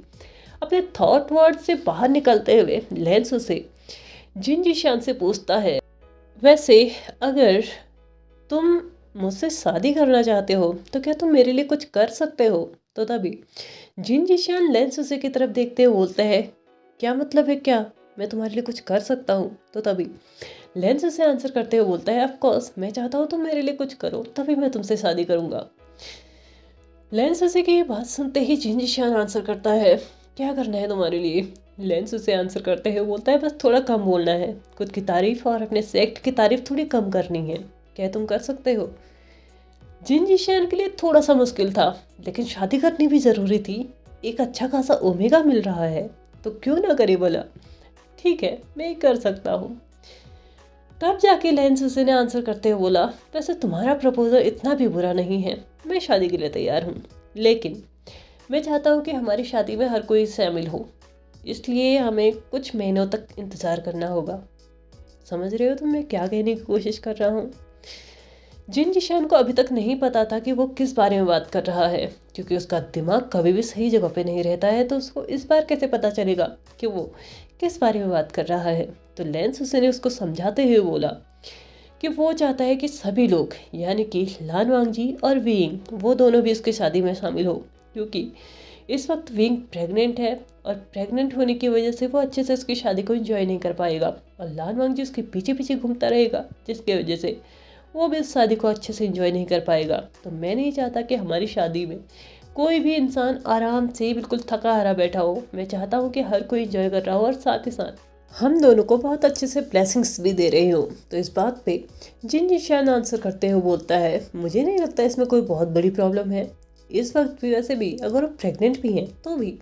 अपने थॉट वर्ड से बाहर निकलते हुए लेंस उसे जिनजिशियान से पूछता है, वैसे अगर तुम मुझसे शादी करना चाहते हो तो क्या तुम मेरे लिए कुछ कर सकते हो? तो तभी जिनजिशियान लेंस उसे की तरफ देखते हुए बोलता है, क्या मतलब है, क्या मैं तुम्हारे लिए कुछ कर सकता हूँ? तो तभी लेंस उसे आंसर करते हुए बोलता है, ऑफ कोर्स मैं चाहता हूँ तुम मेरे लिए कुछ करो, तभी मैं तुमसे शादी करूँगा। लेंस उसे की ये बात सुनते ही जिनजिशियान आंसर करता है, क्या करना है तुम्हारे लिए? लेंस उसे आंसर करते हुए बोलता है, बस थोड़ा कम बोलना है, खुद की तारीफ और अपने सेक्ट की तारीफ थोड़ी कम करनी है। क्या तुम कर सकते हो? जिनजिशियान के लिए थोड़ा सा मुश्किल था, लेकिन शादी करनी भी ज़रूरी थी। एक अच्छा खासा ओमेगा मिल रहा है, तो क्यों ना करे बोला। ठीक है, मैं ये कर सकता हूँ। तब जाके लेंस उसे ने आंसर करते हुए बोला, वैसे तुम्हारा प्रपोजल इतना भी बुरा नहीं है, मैं शादी के लिए तैयार हूँ, लेकिन मैं चाहता हूँ कि हमारी शादी में हर कोई शामिल हो, इसलिए हमें कुछ महीनों तक इंतज़ार करना होगा। समझ रहे हो तुम मैं क्या कहने की कोशिश कर रहा हूँ? जिन जिशान को अभी तक नहीं पता था कि वो किस बारे में बात कर रहा है, क्योंकि उसका दिमाग कभी भी सही जगह पे नहीं रहता है, तो उसको इस बार कैसे पता चलेगा कि वो किस बारे में बात कर रहा है। तो लेंस उसे ने उसको समझाते हुए बोला कि वो चाहता है कि सभी लोग यानी कि लान वांगजी और विंग वो दोनों भी उसकी शादी में शामिल हो, क्योंकि इस वक्त विंग प्रेग्नेंट है और प्रेग्नेंट होने की वजह से वो अच्छे से उसकी शादी को एंजॉय नहीं कर पाएगा और लान वांगजी उसके पीछे पीछे घूमता रहेगा, जिसकी वजह से वो भी इस शादी को अच्छे से एंजॉय नहीं कर पाएगा। तो मैं नहीं चाहता कि हमारी शादी में कोई भी इंसान आराम से बिल्कुल थका हारा बैठा हो। मैं चाहता हूँ कि हर कोई एंजॉय कर रहा हो और साथ ही साथ हम दोनों को बहुत अच्छे से ब्लेसिंग्स भी दे रहे हो। तो इस बात पे जिन जिशान आंसर करते हुए बोलता है, मुझे नहीं लगता इसमें कोई बहुत बड़ी प्रॉब्लम है। इस वक्त भी वैसे भी अगर वो प्रेग्नेंट भी हैं तो भी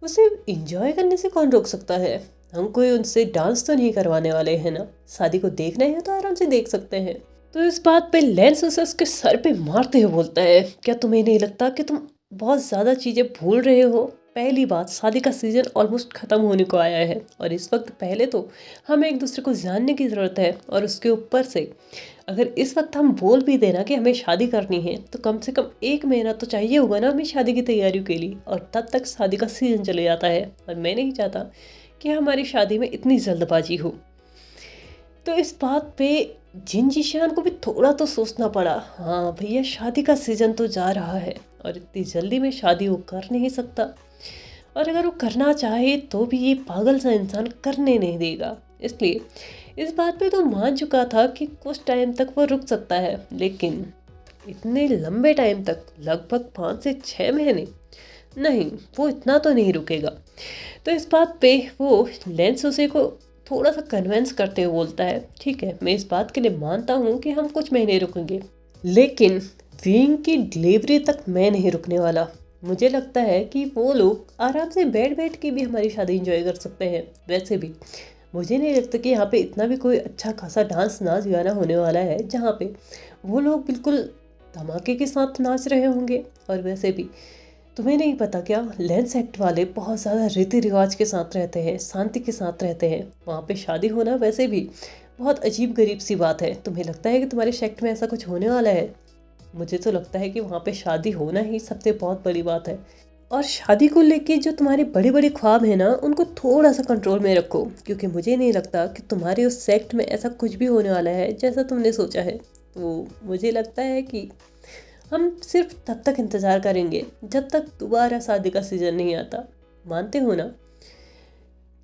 उसे इंजॉय करने से कौन रोक सकता है। हम कोई उनसे डांस तो नहीं करवाने वाले हैं ना, शादी को देखना है तो आराम से देख सकते हैं। तो इस बात पे लेंस उसे उसके सर पे मारते हुए बोलता है, क्या तुम्हें नहीं लगता कि तुम बहुत ज़्यादा चीज़ें भूल रहे हो। पहली बात, शादी का सीज़न ऑलमोस्ट ख़त्म होने को आया है और इस वक्त पहले तो हमें एक दूसरे को जानने की ज़रूरत है, और उसके ऊपर से अगर इस वक्त हम बोल भी देना कि हमें शादी करनी है तो कम से कम 1 महीना तो चाहिए होगा ना हमें शादी की तैयारियों के लिए, और तब तक शादी का सीज़न चले जाता है और मैं नहीं चाहता कि हमारी शादी में इतनी जल्दबाजी हो। तो इस बात पे जिन जिशान को भी थोड़ा तो सोचना पड़ा। हाँ भैया, शादी का सीज़न तो जा रहा है और इतनी जल्दी में शादी वो कर नहीं सकता, और अगर वो करना चाहे तो भी ये पागल सा इंसान करने नहीं देगा। इसलिए इस बात पे तो मान चुका था कि कुछ टाइम तक वो रुक सकता है, लेकिन इतने लंबे टाइम तक, लगभग 5 से 6 महीने नहीं, वो इतना तो नहीं रुकेगा। तो इस बात पे वो लेंस उसे को थोड़ा सा कन्विंस करते हुए बोलता है, ठीक है मैं इस बात के लिए मानता हूँ कि हम कुछ महीने रुकेंगे, लेकिन विंग की डिलीवरी तक मैं नहीं रुकने वाला। मुझे लगता है कि वो लोग आराम से बैठ बैठ के भी हमारी शादी एंजॉय कर सकते हैं। वैसे भी मुझे नहीं लगता कि यहाँ पे इतना भी कोई अच्छा खासा डांस नाच गाना होने वाला है जहाँ पे वो लोग बिल्कुल धमाके के साथ नाच रहे होंगे। और वैसे भी तुम्हें नहीं पता क्या, लेंस एक्ट वाले बहुत ज़्यादा रीति रिवाज के साथ रहते हैं, शांति के साथ रहते हैं। वहाँ पे शादी होना वैसे भी बहुत अजीब गरीब सी बात है। तुम्हें लगता है कि तुम्हारे सेक्ट में ऐसा कुछ होने वाला है? मुझे तो लगता है कि वहाँ पे शादी होना ही सबसे बहुत बड़ी बात है। और शादी को लेके जो तुम्हारे बड़े बड़े ख्वाब हैं ना, उनको थोड़ा सा कंट्रोल में रखो, क्योंकि मुझे नहीं लगता कि तुम्हारे उस सेक्ट में ऐसा कुछ भी होने वाला है जैसा तुमने सोचा है। तो मुझे लगता है कि हम सिर्फ तब तक इंतज़ार करेंगे जब तक दोबारा शादी का सीज़न नहीं आता। मानते हो ना?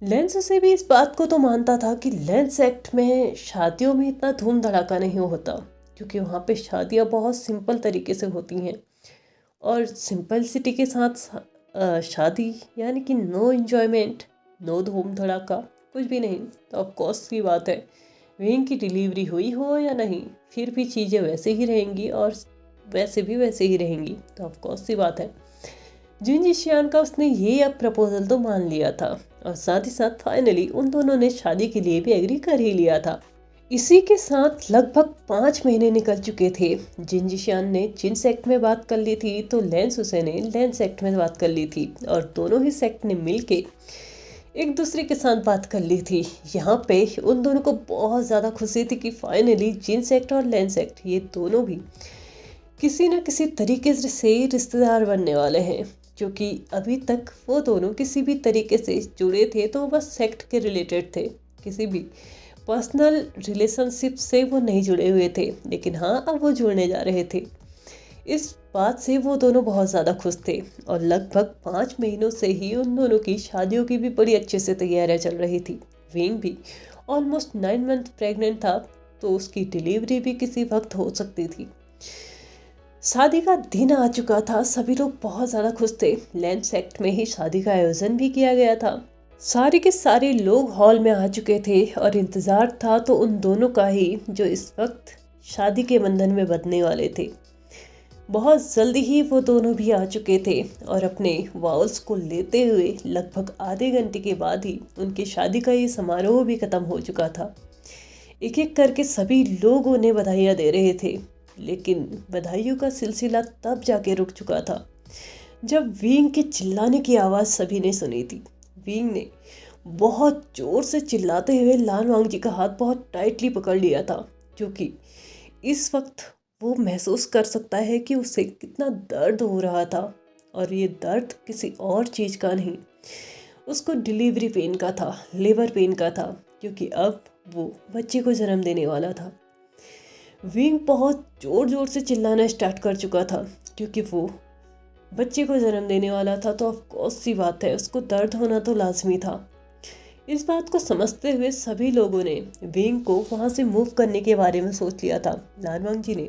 लेंस से भी इस बात को तो मानता था कि लेंस एक्ट में शादियों में इतना धूम धड़ाका नहीं होता, क्योंकि वहाँ पे शादियाँ बहुत सिंपल तरीके से होती हैं, और सिंपलिसिटी के साथ शादी यानी कि नो एंजॉयमेंट, नो धूम धड़ाका, कुछ भी नहीं। तो ऑफ कोर्स की बात है, विंग की डिलीवरी हुई हो या नहीं, फिर भी चीज़ें वैसे ही रहेंगी और वैसे भी वैसे ही रहेंगी। तो ऑफ कोर्स की बात है, जिन जिशियान का उसने ये अब प्रपोजल तो मान लिया था, और साथ ही साथ फाइनली उन दोनों ने शादी के लिए भी एग्री कर ही लिया था। इसी के साथ लगभग 5 महीने निकल चुके थे। जिन जिशियान ने जिन सेक्ट में बात कर ली थी तो लेंस उसे ने लेंस सेक्ट में बात कर ली थी, और दोनों ही सेक्ट ने मिलके एक दूसरे के साथ बात कर ली थी। यहाँ पे उन दोनों को बहुत ज़्यादा खुशी थी कि फाइनली जिन सेक्ट और लेंस सेक्ट ये दोनों भी किसी न किसी तरीके से रिश्तेदार बनने वाले हैं, क्योंकि अभी तक वो दोनों किसी भी तरीके से जुड़े थे तो बस सेक्ट के रिलेटेड थे, किसी भी पर्सनल रिलेशनशिप से वो नहीं जुड़े हुए थे। लेकिन हाँ, अब वो जुड़ने जा रहे थे। इस बात से वो दोनों बहुत ज़्यादा खुश थे, और लगभग 5 महीनों से ही उन दोनों की शादियों की भी बड़ी अच्छे से तैयारियां चल रही थी। विंग भी ऑलमोस्ट 9 मंथ प्रेग्नेंट था, तो उसकी डिलीवरी भी किसी वक्त हो सकती थी। शादी का दिन आ चुका था, सभी लोग बहुत ज़्यादा खुश थे। लेंस सेक्ट में ही शादी का आयोजन भी किया गया था। सारे के सारे लोग हॉल में आ चुके थे और इंतज़ार था तो उन दोनों का ही, जो इस वक्त शादी के बंधन में बंधने वाले थे। बहुत जल्दी ही वो दोनों भी आ चुके थे, और अपने वाउल्स को लेते हुए लगभग आधे घंटे के बाद ही उनकी शादी का ये समारोह भी ख़त्म हो चुका था। एक एक करके सभी लोग उन्हें बधाइयाँ दे रहे थे, लेकिन बधाइयों का सिलसिला तब जाके रुक चुका था जब विंग के चिल्लाने की आवाज़ सभी ने सुनी थी। विंग ने बहुत ज़ोर से चिल्लाते हुए लान वांगजी का हाथ बहुत टाइटली पकड़ लिया था, क्योंकि इस वक्त वो महसूस कर सकता है कि उसे कितना दर्द हो रहा था, और ये दर्द किसी और चीज़ का नहीं, उसको डिलीवरी पेन का था, लेबर पेन का था, क्योंकि अब वो बच्चे को जन्म देने वाला था। विंग बहुत ज़ोर ज़ोर से चिल्लाना स्टार्ट कर चुका था, क्योंकि वो बच्चे को जन्म देने वाला था, तो ऑफकोर्स सी बात है उसको दर्द होना तो लाजमी था। इस बात को समझते हुए सभी लोगों ने विंग को वहाँ से मूव करने के बारे में सोच लिया था। लानवांग जी ने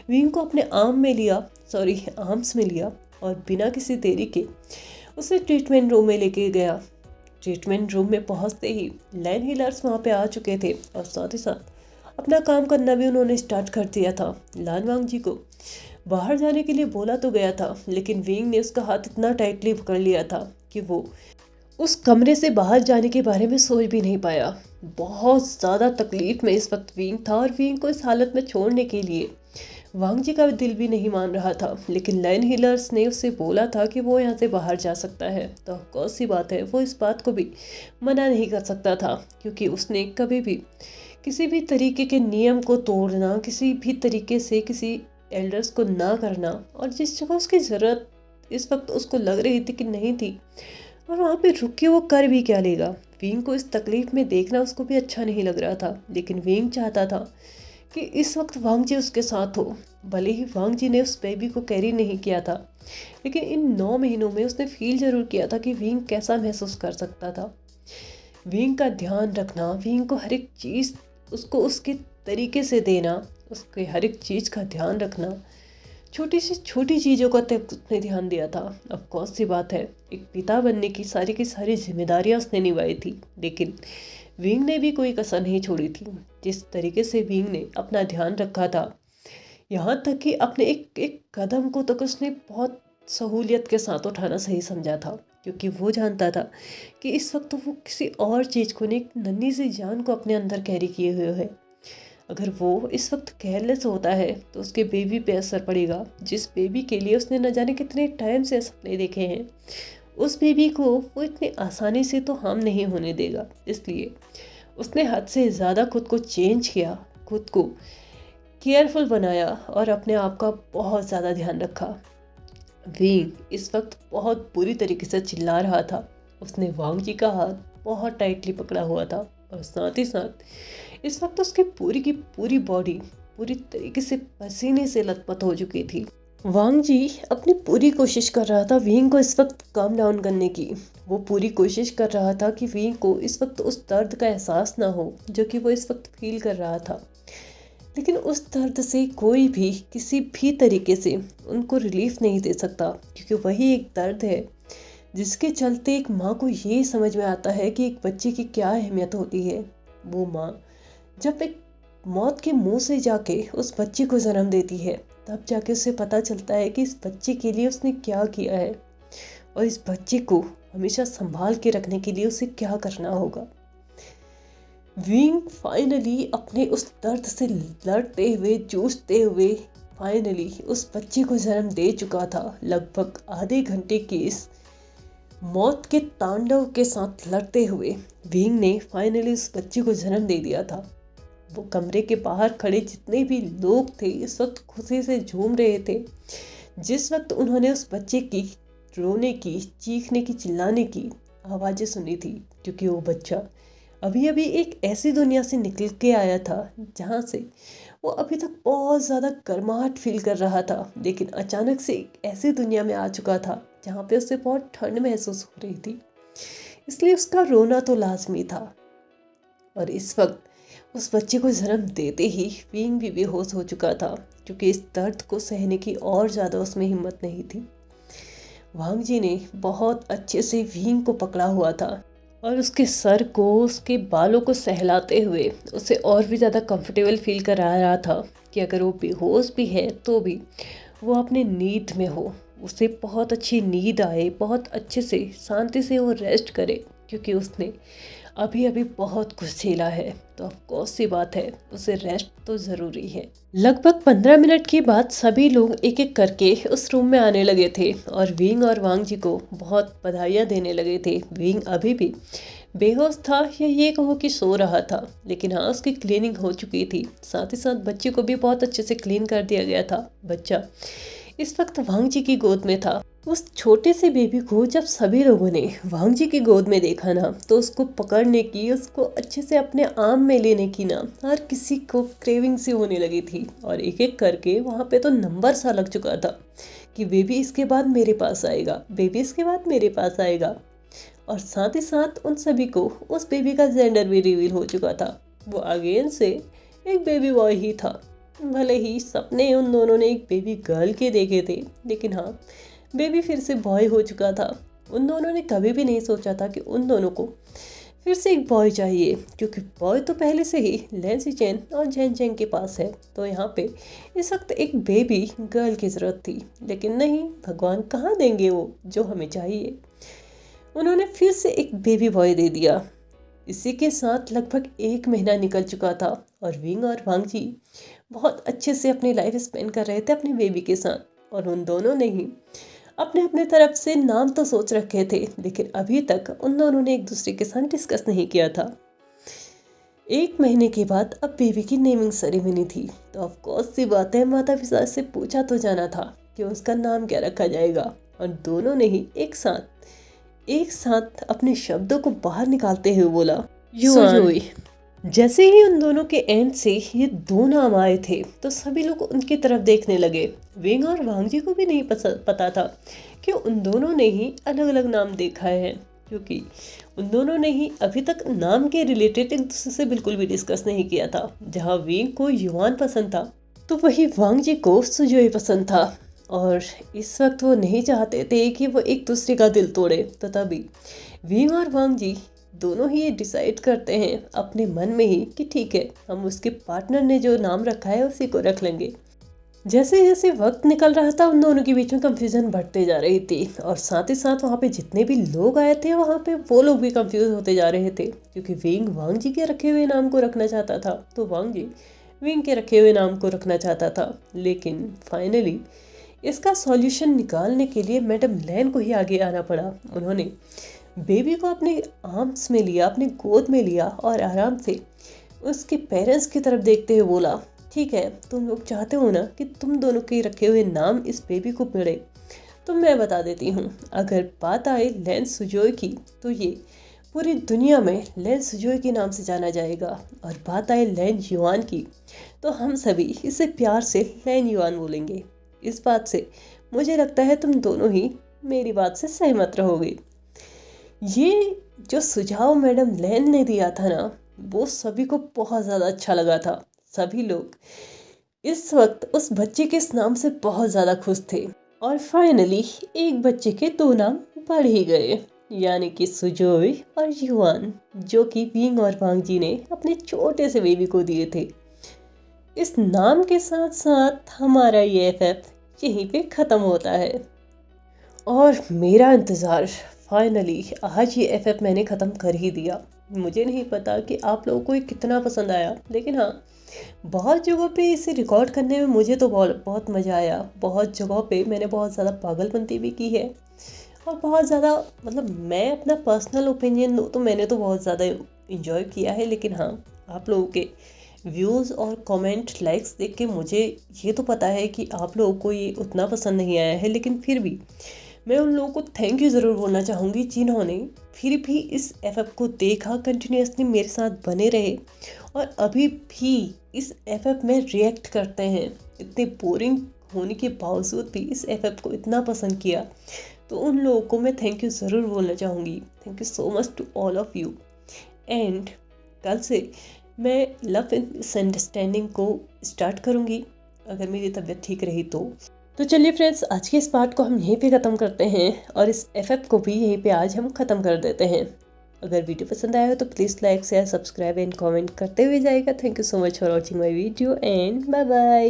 विंग को अपने आर्म्स में लिया और बिना किसी देरी के उसे ट्रीटमेंट रूम में लेके गया। ट्रीटमेंट रूम में पहुंचते ही लैन हीलर्स वहाँ पे आ चुके थे, और साथ ही साथ अपना काम करना भी उन्होंने स्टार्ट कर दिया था। लानवांग जी को बाहर जाने के लिए बोला तो गया था, लेकिन विंग ने उसका हाथ इतना टाइटली पकड़ लिया था कि वो उस कमरे से बाहर जाने के बारे में सोच भी नहीं पाया। बहुत ज़्यादा तकलीफ में इस वक्त विंग था, और विंग को इस हालत में छोड़ने के लिए वांग जी का दिल भी नहीं मान रहा था। लेकिन लैन हीलर्स ने उससे बोला था कि वो यहाँ से बाहर जा सकता है, तो कौन सी बात है, वो इस बात को भी मना नहीं कर सकता था, क्योंकि उसने कभी भी किसी भी तरीके के नियम को तोड़ना, किसी भी तरीके से किसी एल्डर्स को ना करना, और जिस जगह उसकी ज़रूरत इस वक्त उसको लग रही थी कि नहीं थी, और वहाँ पे रुक के वो कर भी क्या लेगा। विंग को इस तकलीफ में देखना उसको भी अच्छा नहीं लग रहा था, लेकिन विंग चाहता था कि इस वक्त वांग जी उसके साथ हो। भले ही वांग जी ने उस बेबी को कैरी नहीं किया था, लेकिन इन 9 महीनों में उसने फील जरूर किया था कि विंग कैसा महसूस कर सकता था। विंग का ध्यान रखना, विंग को हर एक चीज़ उसको उसके तरीके से देना, उसके हर एक चीज़ का ध्यान रखना, छोटी सी छोटी चीज़ों का तक उसने ध्यान दिया था। अब कौन सी बात है, एक पिता बनने की सारी जिम्मेदारियां उसने निभाई थी, लेकिन विंग ने भी कोई कसर नहीं छोड़ी थी। जिस तरीके से विंग ने अपना ध्यान रखा था, यहाँ तक कि अपने एक एक कदम को तक उसने बहुत सहूलियत के साथ उठाना सही समझा था, क्योंकि वो जानता था कि इस वक्त वो किसी और चीज़ को नहीं, एक नन्ही सी जान को अपने अंदर कैरी किए हुए है। अगर वो इस वक्त केयरलेस होता है तो उसके बेबी पे असर पड़ेगा, जिस बेबी के लिए उसने न जाने कितने टाइम से सपने देखे हैं। उस बेबी को वो इतनी आसानी से तो हार्म नहीं होने देगा। इसलिए उसने हद से ज़्यादा खुद को चेंज किया, खुद को केयरफुल बनाया, और अपने आप का बहुत ज़्यादा ध्यान रखा। विंग इस वक्त बहुत बुरी तरीके से चिल्ला रहा था। उसने वांग जी का हाथ बहुत टाइटली पकड़ा हुआ था, और साथ ही साथ इस वक्त उसकी पूरी की पूरी बॉडी पूरी तरीके से पसीने से लथपथ हो चुकी थी। वांग जी अपनी पूरी कोशिश कर रहा था विंग को इस वक्त काम डाउन करने की। वो पूरी कोशिश कर रहा था कि विंग को इस वक्त उस दर्द का एहसास ना हो जो कि वो इस वक्त फील कर रहा था, लेकिन उस दर्द से कोई भी किसी भी तरीके से उनको रिलीफ नहीं दे सकता, क्योंकि वही एक दर्द है जिसके चलते एक माँ को ये समझ में आता है कि एक बच्चे की क्या अहमियत होती है। वो माँ जब एक मौत के मुंह से जाके उस बच्चे को जन्म देती है, तब जाके उसे पता चलता है कि इस बच्चे के लिए उसने क्या किया है, और इस बच्चे को हमेशा संभाल के रखने के लिए उसे क्या करना होगा। विंग फाइनली अपने उस दर्द से लड़ते हुए जूझते हुए फाइनली उस बच्चे को जन्म दे चुका था। लगभग आधे घंटे के इस मौत के तांडव के साथ लड़ते हुए विंग ने फाइनली उस बच्चे को जन्म दे दिया था। वो कमरे के बाहर खड़े जितने भी लोग थे इस वक्त खुशी से झूम रहे थे। जिस वक्त उन्होंने उस बच्चे की रोने की, चीखने की, चिल्लाने की आवाज़ें सुनी थी, क्योंकि वो बच्चा अभी अभी एक ऐसी दुनिया से निकल के आया था जहाँ से वो अभी तक बहुत ज़्यादा गर्माहट फील कर रहा था, लेकिन अचानक से एक ऐसी दुनिया में आ चुका था जहाँ पे उसे बहुत ठंड महसूस हो रही थी। इसलिए उसका रोना तो लाजमी था। और इस वक्त उस बच्चे को जन्म देते ही विंग भी बेहोश हो चुका था, क्योंकि इस दर्द को सहने की और ज़्यादा उसमें हिम्मत नहीं थी। वांग जी ने बहुत अच्छे से विंग को पकड़ा हुआ था और उसके सर को, उसके बालों को सहलाते हुए उसे और भी ज़्यादा कंफर्टेबल फील करा रहा था कि अगर वो बेहोश भी है तो भी वो अपने नींद में हो, उसे बहुत अच्छी नींद आए, बहुत अच्छे से शांति से वो रेस्ट करे, क्योंकि उसने अभी अभी बहुत कुछ झेला है, तो ऑफ कोर्स सी बात है उसे रेस्ट तो ज़रूरी है। लगभग 15 मिनट के बाद सभी लोग एक एक करके उस रूम में आने लगे थे और विंग और वांग जी को बहुत बधाइयाँ देने लगे थे। विंग अभी भी बेहोश था या ये कहो कि सो रहा था, लेकिन हाँ उसकी क्लीनिंग हो चुकी थी। साथ ही साथ बच्चे को भी बहुत अच्छे से क्लीन कर दिया गया था। बच्चा इस वक्त वांग जी की गोद में था। उस छोटे से बेबी को जब सभी लोगों ने वांग जी की गोद में देखा ना, तो उसको पकड़ने की, उसको अच्छे से अपने आर्म में लेने की ना हर किसी को क्रेविंग सी होने लगी थी। और एक एक करके वहाँ पे तो नंबर सा लग चुका था कि बेबी इसके बाद मेरे पास आएगा, बेबी इसके बाद मेरे पास आएगा। और साथ ही साथ उन सभी को उस बेबी का जेंडर भी रिवील हो चुका था। वो अगेन से एक बेबी बॉय ही था। भले ही सपने उन दोनों ने एक बेबी गर्ल के देखे थे, लेकिन हाँ बेबी फिर से बॉय हो चुका था। उन दोनों ने कभी भी नहीं सोचा था कि उन दोनों को फिर से एक बॉय चाहिए, क्योंकि बॉय तो पहले से ही लैन सिचेन और जेन चेंग के पास है। तो यहाँ पे इस वक्त एक बेबी गर्ल की ज़रूरत थी, लेकिन नहीं, भगवान कहाँ देंगे वो जो हमें चाहिए। उन्होंने फिर से एक बेबी बॉय दे दिया। इसी के साथ लगभग 1 महीना निकल चुका था और विंग और वांग जी बहुत अच्छे से अपनी लाइफ स्पेंड कर रहे थे अपने बेबी के साथ। और उन दोनों ने ही अपने अपने तरफ से नाम तो सोच रखे थे, लेकिन अभी तक उन दोनों ने एक दूसरे के साथ डिस्कस नहीं किया था। 1 महीने के बाद अब बेबी की नेमिंग सेरेमनी थी, तो ऑफ कोर्स सी बात है माता पिता से पूछा तो जाना था कि उसका नाम क्या रखा जाएगा। और दोनों ने ही एक साथ अपने शब्दों को बाहर निकालते हुए बोला युआन। जैसे ही उन दोनों के एंड से ये 2 नाम आए थे, तो सभी लोग उनकी तरफ देखने लगे। विंग और वांग जी को भी नहीं पता था कि उन दोनों ने ही अलग अलग नाम देखा है, क्योंकि उन दोनों ने ही अभी तक नाम के रिलेटेड एक दूसरे से बिल्कुल भी डिस्कस नहीं किया था। जहाँ विंग को युआन पसंद था, तो वही वांग जी को सुजोई पसंद था। और इस वक्त वो नहीं चाहते थे कि वो एक दूसरे का दिल तोड़े, तो तभी विंग और वांग जी दोनों ही ये डिसाइड करते हैं अपने मन में ही कि ठीक है, हम उसके पार्टनर ने जो नाम रखा है उसी को रख लेंगे। जैसे जैसे वक्त निकल रहा था, उन दोनों के बीच में कंफ्यूजन बढ़ते जा रही थी। और साथ ही साथ वहाँ पे जितने भी लोग आए थे, वहाँ पे वो लोग भी कंफ्यूज होते जा रहे थे, क्योंकि विंग वांग जी के रखे हुए नाम को रखना चाहता था, तो वांग जी विंग के रखे हुए नाम को रखना चाहता था। लेकिन फाइनली इसका सॉल्यूशन निकालने के लिए मैडम लैन को ही आगे आना पड़ा। उन्होंने बेबी को अपने आर्म्स में लिया, अपने गोद में लिया और आराम से उसके पेरेंट्स की तरफ देखते हुए बोला, ठीक है, तुम लोग चाहते हो ना कि तुम दोनों के रखे हुए नाम इस बेबी को मिले, तो मैं बता देती हूँ। अगर बात आए लैन सुजोई की, तो ये पूरी दुनिया में लैन सुजोई के नाम से जाना जाएगा। और बात आए लैन युआन की, तो हम सभी इसे प्यार से लैन युआन बोलेंगे। इस बात से मुझे लगता है तुम दोनों ही मेरी बात से सहमत रहोगे। ये जो सुझाव मैडम लैन ने दिया था ना, वो सभी को बहुत ज़्यादा अच्छा लगा था। सभी लोग इस वक्त उस बच्चे के इस नाम से बहुत ज़्यादा खुश थे। और फाइनली एक बच्चे के 2 नाम बढ़ ही गए, यानी कि सुजोई और युआन, जो कि विंग और वांग जी ने अपने छोटे से बेबी को दिए थे। इस नाम के साथ साथ हमारा ये एफएफ यहीं पे ख़त्म होता है। और मेरा इंतज़ार फाइनली आज ये एफएफ मैंने ख़त्म कर ही दिया। मुझे नहीं पता कि आप लोगों को ये कितना पसंद आया, लेकिन हाँ, बहुत जगहों पे इसे रिकॉर्ड करने में मुझे तो बहुत मज़ा आया। बहुत जगहों पे मैंने बहुत ज़्यादा पागलपंती भी की है, और बहुत ज़्यादा, मतलब मैं अपना पर्सनल ओपिनियन दूँ तो मैंने तो बहुत ज़्यादा इंजॉय किया है। लेकिन हाँ, आप लोगों के व्यूज़ और कमेंट लाइक्स देख के मुझे ये तो पता है कि आप लोगों को ये उतना पसंद नहीं आया है, लेकिन फिर भी मैं उन लोगों को थैंक यू ज़रूर बोलना चाहूँगी जिन्होंने फिर भी इस एफएफ को देखा, कंटिन्यूसली मेरे साथ बने रहे और अभी भी इस एफएफ में रिएक्ट करते हैं। इतने बोरिंग होने के बावजूद भी इस एफएफ को इतना पसंद किया, तो उन लोगों को मैं थैंक यू ज़रूर बोलना चाहूँगी। Thank you so much to all of you. And कल से मैं लव मिसअंडरस्टैंडिंग को स्टार्ट करूँगी, अगर मेरी तबीयत ठीक रही तो चलिए फ्रेंड्स, आज के इस पार्ट को हम यहीं पे ख़त्म करते हैं और इस एफएफ को भी यहीं पे आज हम ख़त्म कर देते हैं। अगर वीडियो पसंद आया हो तो please like share subscribe and comment करते हुए जाएगा। Thank you so much for watching my video and bye bye.